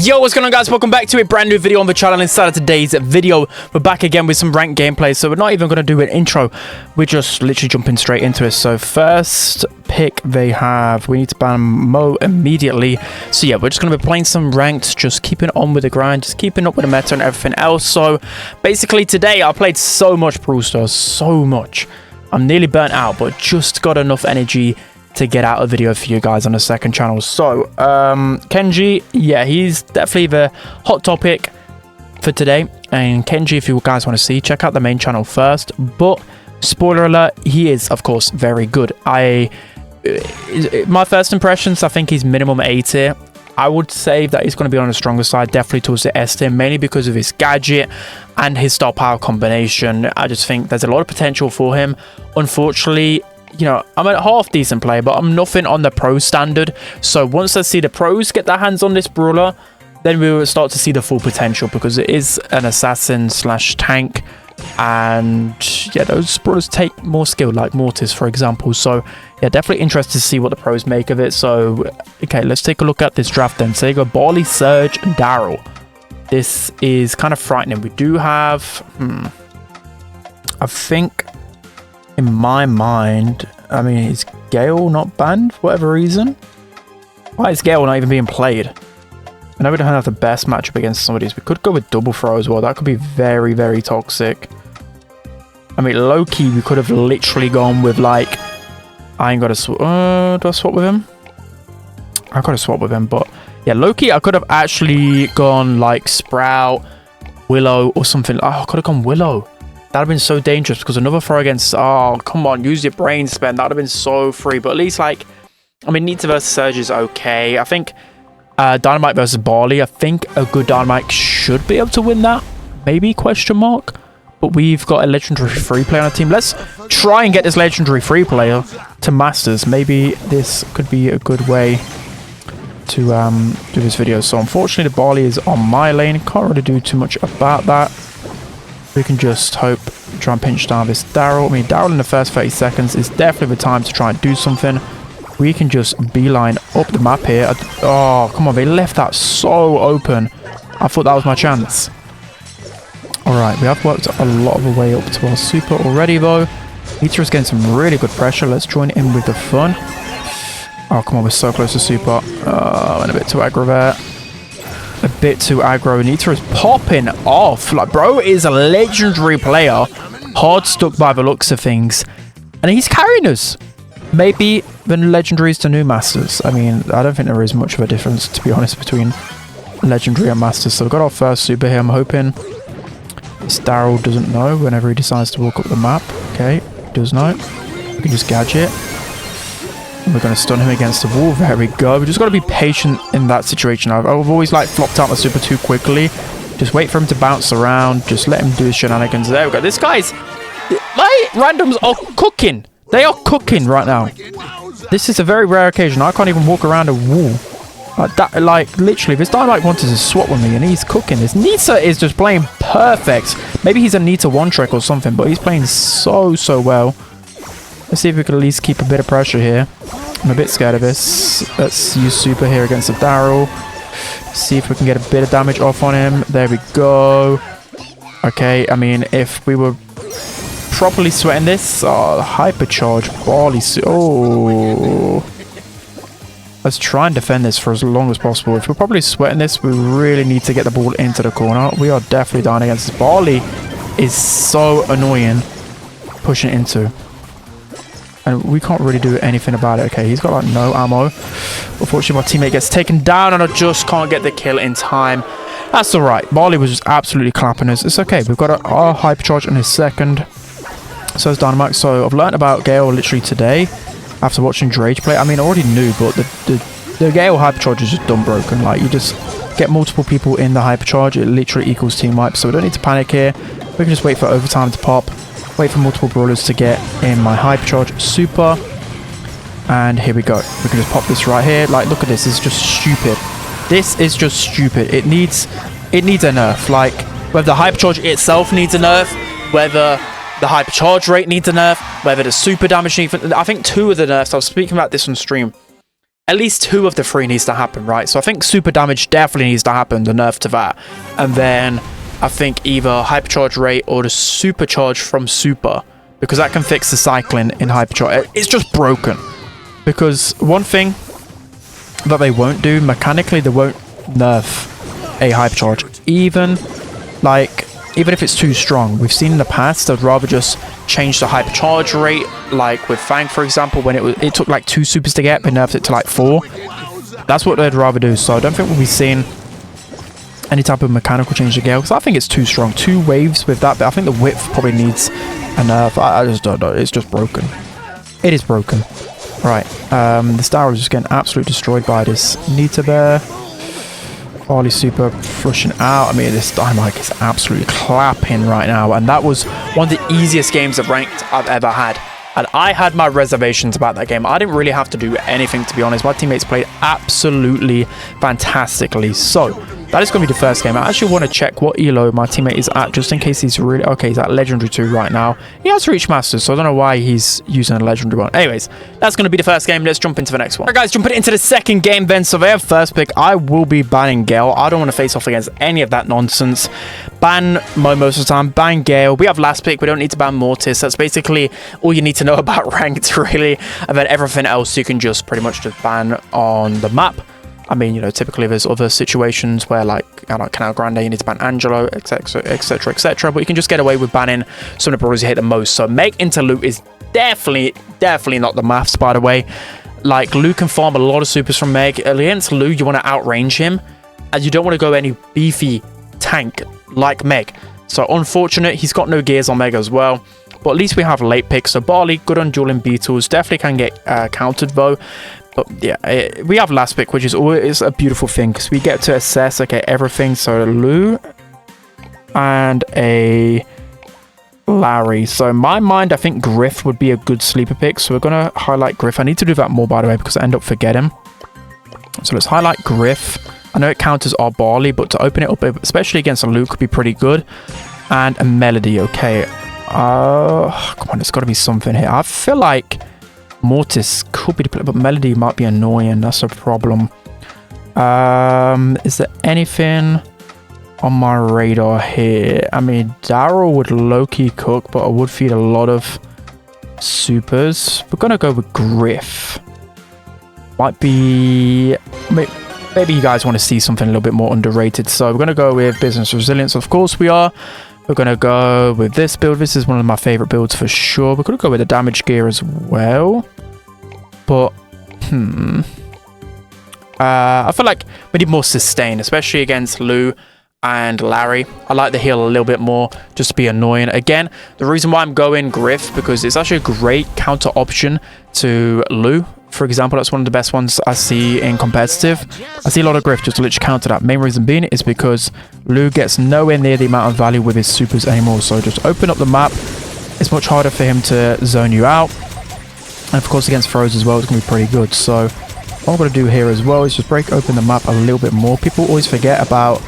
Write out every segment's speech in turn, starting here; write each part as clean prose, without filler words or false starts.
Yo, what's going on, guys? Welcome back to a brand new video on the channel. Inside of today's video, we're back again with some ranked gameplay. So we're not even going to do an intro. We're just literally jumping straight into it. So first pick they have, we need to ban Mo immediately. So yeah, we're just going to be playing some ranked, just keeping on with the grind, just keeping up with the meta and everything else. So basically today I played so much Brawl Stars, so much. I'm nearly burnt out, but just got enough energy to get out a video for you guys on the second channel. So Kenji, yeah, he's definitely the hot topic for today. And Kenji, if you guys want to see, check out the main channel first. But spoiler alert, he is of course very good. My first impressions, I think he's minimum A tier. I would say that he's going to be on the stronger side, definitely towards the S tier, mainly because of his gadget and his star power combination. I just think there's a lot of potential for him. Unfortunately, you know, I'm a half decent player, but I'm nothing on the pro standard. So once I see the pros get their hands on this brawler, then we will start to see the full potential, because it is an assassin slash tank. And yeah, those brawlers take more skill, like Mortis, for example. So yeah, definitely interested to see what the pros make of it. So okay, let's take a look at this draft then. So you got Barley, Surge, and Daryl. This is kind of frightening. We do have, I think, in my mind, I mean, is Gale not banned for whatever reason? Why is Gale not even being played? I know we don't have the best matchup against some of these. We could go with double throw as well. That could be very, very toxic. I mean, low-key, we could have literally gone with, like, I ain't got to swap. Do I swap with him? I got to swap with him, but yeah, low-key, I could have actually gone, like, Sprout, Willow, or something. Oh, I could have gone Willow. That would have been so dangerous, because another throw against... Oh, come on. Use your brain, Spen. That would have been so free. But at least, like... I mean, Nita versus Surge is okay. I think Dynamite versus Barley. I think a good Dynamite should be able to win that. Maybe, question mark. But we've got a legendary free player on the team. Let's try and get this legendary free player to Masters. Maybe this could be a good way to do this video. So, unfortunately, the Barley is on my lane. Can't really do too much about that. We can just hope, try and pinch down this Daryl. I mean, Daryl in the first 30 seconds is definitely the time to try and do something. We can just beeline up the map here. Oh, come on. They left that so open. I thought that was my chance. Alright, we have worked a lot of the way up to our super already, though. Nita is getting some really good pressure. Let's join in with the fun. Oh, come on. We're so close to super. Went a bit too aggro there. A bit too aggro. Nita is popping off. Like, bro is a legendary player. Hard stuck by the looks of things. And he's carrying us. Maybe the legendaries to new masters. I mean, I don't think there is much of a difference, to be honest, between legendary and masters. So we've got our first super here. I'm hoping this Daryl doesn't know whenever he decides to walk up the map. Okay, he does know. We can just gadget. We're going to stun him against the wall. There we go. We just got to be patient in that situation. I've always like flopped out my super too quickly. Just wait for him to bounce around. Just let him do his shenanigans. There we go. This guy's... My randoms are cooking. They are cooking right now. This is a very rare occasion. I can't even walk around a wall. Like that, like literally, this Dynamite wanted to swap with me and he's cooking. This Nita is just playing perfect. Maybe he's a Nita one trick or something, but he's playing so well. Let's see if we can at least keep a bit of pressure here. I'm a bit scared of this. Let's use super here against the Daryl. See if we can get a bit of damage off on him. There we go. Okay, I mean, if we were properly sweating this... Oh, hypercharge. Barley... Oh. Let's try and defend this for as long as possible. If we're probably sweating this, we really need to get the ball into the corner. We are definitely down against this. Barley is so annoying pushing it into. And we can't really do anything about it. Okay, he's got like no ammo. Unfortunately, my teammate gets taken down and I just can't get the kill in time. That's alright. Barley was just absolutely clapping us. It's okay. We've got our hypercharge in his second. So is Dynamite. So I've learned about Gale literally today after watching Drage play. I mean, I already knew, but the Gale hypercharge is just dumb broken. Like, you just get multiple people in the hypercharge. It literally equals team wipe. So we don't need to panic here. We can just wait for overtime to pop. Wait for multiple brawlers to get in my hypercharge super. And here we go. We can just pop this right here. Like, look at this. It's just stupid. This is just stupid. It needs a nerf. Like, whether the hypercharge itself needs a nerf, whether the hypercharge rate needs a nerf, whether the super damage needs... I think two of the nerfs, I was speaking about this on stream. at least 2 of the 3 needs to happen, right? So I think super damage definitely needs to happen, the nerf to that. And then I think either hypercharge rate or the supercharge from super, because that can fix the cycling in hypercharge. It's just broken. Because one thing that they won't do, mechanically, they won't nerf a hypercharge. Even if it's too strong. We've seen in the past, they'd rather just change the hypercharge rate, like with Fang, for example, when it took like 2 supers to get, but nerfed it to like 4. That's what they'd rather do. So I don't think we'll be seeing any type of mechanical change to Gale, because I think it's too strong. 2 waves with that, but I think the width probably needs a nerf. I just don't know. It's just broken. It is broken. Right. This Darrow is just getting absolutely destroyed by this Nita Bear. Barley super flushing out. I mean, this Dynamite is absolutely clapping right now. And that was one of the easiest games of ranked I've ever had. And I had my reservations about that game. I didn't really have to do anything, to be honest. My teammates played absolutely fantastically. So that is going to be the first game. I actually want to check what elo my teammate is at, just in case he's really... Okay, he's at Legendary 2 right now. He has reached Masters, so I don't know why he's using a Legendary 1. Anyways, that's going to be the first game. Let's jump into the next one. Alright, guys, jumping into the second game then. So they have first pick. I will be banning Gale. I don't want to face off against any of that nonsense. Ban Mo most of the time. Ban Gale. We have last pick. We don't need to ban Mortis. That's basically all you need to know about ranked, really. And then everything else you can just pretty much just ban on the map. I mean, you know, typically there's other situations where, like Canal Grande, you need to ban Angelo, etc, etc, etc. But you can just get away with banning some of the brawlers you hate the most. So Meg into Lu is definitely not the maths, by the way. Like, Lu can farm a lot of supers from Meg. Against Lu, you want to outrange him, and you don't want to go any beefy tank like Meg. So unfortunate, he's got no gears on Meg as well. But at least we have late picks. So Barley, good on dueling beetles. Definitely can get countered though. But yeah, we have last pick, which is always a beautiful thing because we get to assess, okay, everything. So Lu and a Larry. So in my mind, I think Griff would be a good sleeper pick. So we're going to highlight Griff. I need to do that more, by the way, because I end up forgetting. So let's highlight Griff. I know it counters our Barley, but to open it up, especially against a Lu, could be pretty good. And a Melody, okay. Come on, there's got to be something here. I feel like Mortis could be the play, but Melody might be annoying. That's a problem. Is there anything on my radar here? I mean, Darryl would low-key cook, but I would feed a lot of supers. We're going to go with Griff. Might be... Maybe you guys want to see something a little bit more underrated. So we're going to go with Business Resilience. Of course we are. We're going to go with this build. This is one of my favorite builds for sure. We're going to go with the damage gear as well. But, I feel like we need more sustain, especially against Lu and Larry. I like the heal a little bit more, just to be annoying. Again, the reason why I'm going Griff, because it's actually a great counter option to Lu. For example, that's one of the best ones I see in competitive. I see a lot of Griff just to literally counter that. Main reason being is because Lu gets nowhere near the amount of value with his supers anymore. So just open up the map. It's much harder for him to zone you out. And of course against throws as well, it's going to be pretty good. So what I'm going to do here as well is just break open the map a little bit more. People always forget about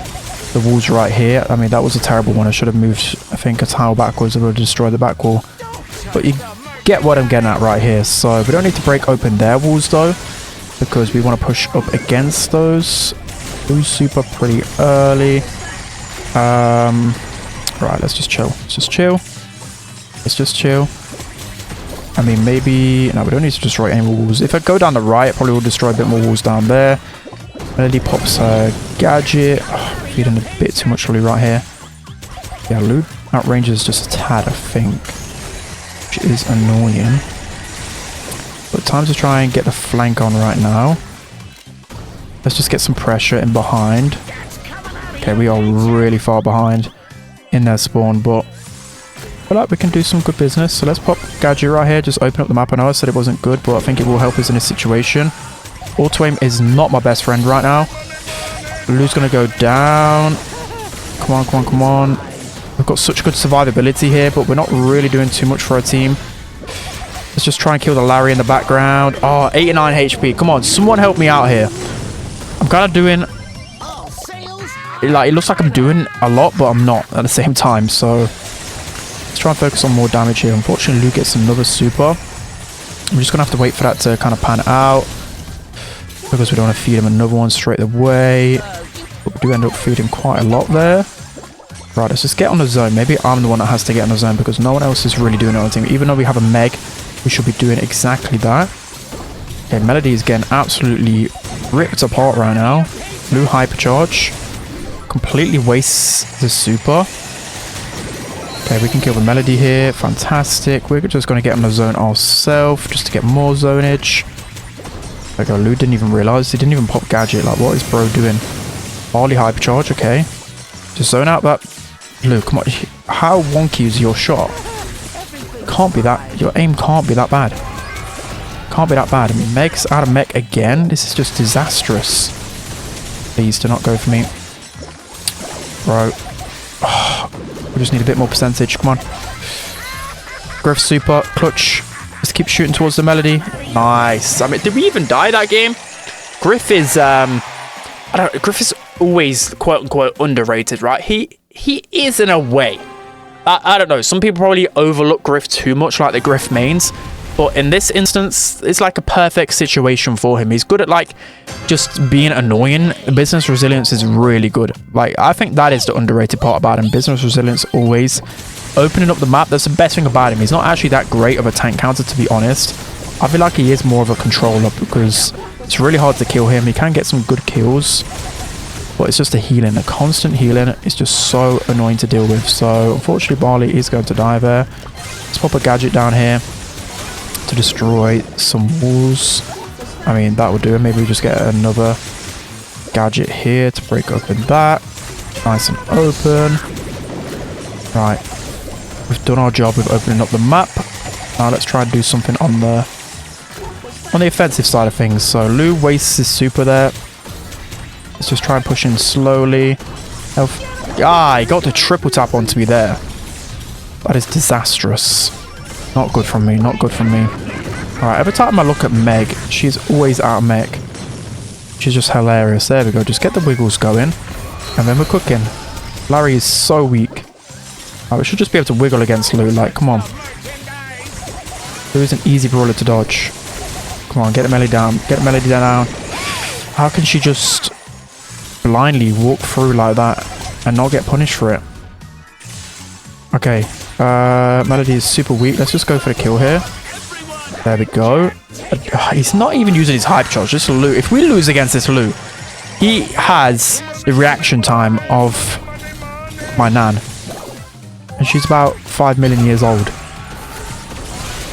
the walls right here. I mean, that was a terrible one. I should have moved, I think, a tile backwards. It would have destroyed the back wall. But you get what I'm getting at right here. So we don't need to break open their walls though, because we want to push up against those. Who's super pretty early. Right, let's just chill. Let's just chill. Let's just chill. I mean, maybe... No, we don't need to destroy any more walls. If I go down the right, I probably will destroy a bit more walls down there. Melody pops her gadget. Oh, feeding a bit too much Lu right here. Yeah, Lu outranges just a tad, I think. Which is annoying. But time to try and get the flank on right now. Let's just get some pressure in behind. Okay, we are really far behind in their spawn, but I feel like we can do some good business. So let's pop gadget right here. Just open up the map. I know I said it wasn't good, but I think it will help us in this situation. Auto aim is not my best friend right now. Lu's gonna go down. Come on, come on, come on. We've got such good survivability here, but we're not really doing too much for our team. Let's just try and kill the Larry in the background. Oh, 89 HP. Come on, someone help me out here. I'm kind of doing... Like, it looks like I'm doing a lot, but I'm not at the same time. So let's try and focus on more damage here. Unfortunately, Lu gets another super. I'm just going to have to wait for that to kind of pan out. because we don't want to feed him another one straight away. But we do end up feeding quite a lot there. Right, let's just get on the zone. Maybe I'm the one that has to get on the zone because no one else is really doing it on the team. Even though we have a Meg, we should be doing exactly that. Okay, Melody is getting absolutely ripped apart right now. Blue hypercharge. Completely wastes the super. Okay, we can kill the Melody here. Fantastic. We're just going to get on the zone ourselves just to get more zonage. Okay, Lou didn't even realize. He didn't even pop gadget. Like, what is bro doing? Barley hypercharge. Okay. Just zone out that. Lou, come on. How wonky is your shot? Can't be that. Your aim can't be that bad. Can't be that bad. Meg's out of mech again. This is just disastrous. Please do not go for me. Bro. Oh, we just need a bit more percentage. Come on. Griff super. Clutch. Let's keep shooting towards the Melody. Nice. I mean, did we even die that game? Griff is, Griff is always quote unquote underrated, right? He is in a way. I don't know. Some people probably overlook Griff too much, like the Griff mains. But in this instance, it's like a perfect situation for him. He's good at like just being annoying. Business resilience is really good. Like, I think that is the underrated part about him. Business resilience always opening up the map. That's the best thing about him. He's not actually that great of a tank counter, to be honest. I feel like he is more of a controller because it's really hard to kill him. He can get some good kills, but it's just the healing. The constant healing is just so annoying to deal with. So unfortunately, Barley is going to die there. Let's pop a gadget down here to destroy some walls. I mean, that would do it. Maybe we just get another gadget here to break open that. Nice and open. Right. We've done our job with opening up the map. Now let's try and do something on the offensive side of things. So Lou wastes his super there. Let's just try and push in slowly. Health. Ah, he got the triple tap onto me there. That is disastrous. Not good from me. Not good from me. Alright, every time I look at Meg, she's always out of mech. She's just hilarious. There we go. Just get the wiggles going. And then we're cooking. Larry is so weak. We should just be able to wiggle against Lou. Like, come on. Lou's an easy brawler to dodge. Come on, get the Melody down. Get the Melody down. How can she just blindly walk through like that and not get punished for it? Okay. Melody is super weak. Let's just go for the kill here. There we go. He's not even using his hype charge. Just Lou. If we lose against this Lou, he has the reaction time of my nan. And she's about 5 million years old.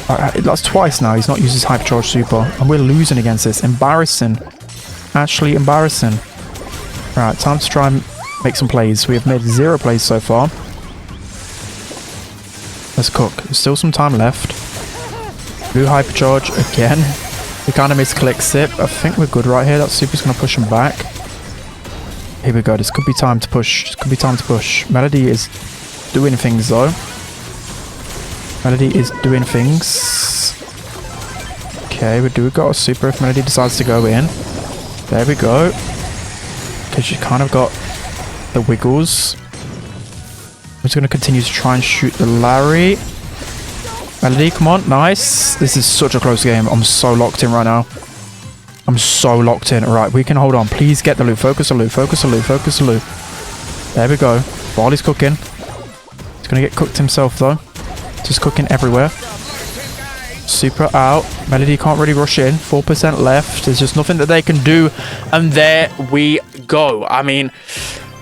That's twice now. He's not used his hypercharge super. And we're losing against this. Embarrassing. Actually embarrassing. Right, time to try and make some plays. We have made 0 plays so far. Let's cook. There's still some time left. Blue hypercharge again. We kind of misclick it. I think we're good right here. That super's going to push him back. Here we go. This could be time to push. This could be time to push. Melody is doing things though. Melody is doing things. Okay, we do got a super if Melody decides to go in. There we go. Okay, she kind of got the wiggles. I'm just going to continue to try and shoot the Larry. Melody, come on. Nice. This is such a close game. I'm so locked in right now. I'm so locked in. Alright, we can hold on. Please get the loot. Focus on loot. Focus on loot. Focus on loot. There we go. Barley's cooking. He's going to get cooked himself though. Just cooking everywhere. Super out. Melody can't really rush in. 4% left. There's just nothing that they can do. And there we go. I mean,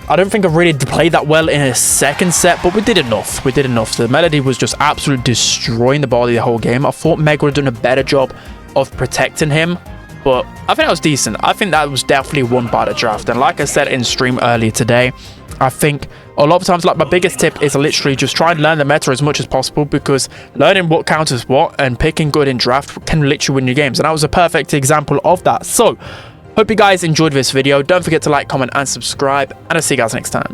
I don't think I've really played that well in a second set, but we did enough. We did enough. The Melody was just absolutely destroying the Barley the whole game. I thought Meg would have done a better job of protecting him, but I think that was decent. I think that was definitely won by the draft. And like I said in stream earlier today, I think a lot of times, like, my biggest tip is literally just try and learn the meta as much as possible, because learning what counters what and picking good in draft can literally win your games. And that was a perfect example of that. So hope you guys enjoyed this video. Don't forget to like, comment and subscribe, and I'll see you guys next time.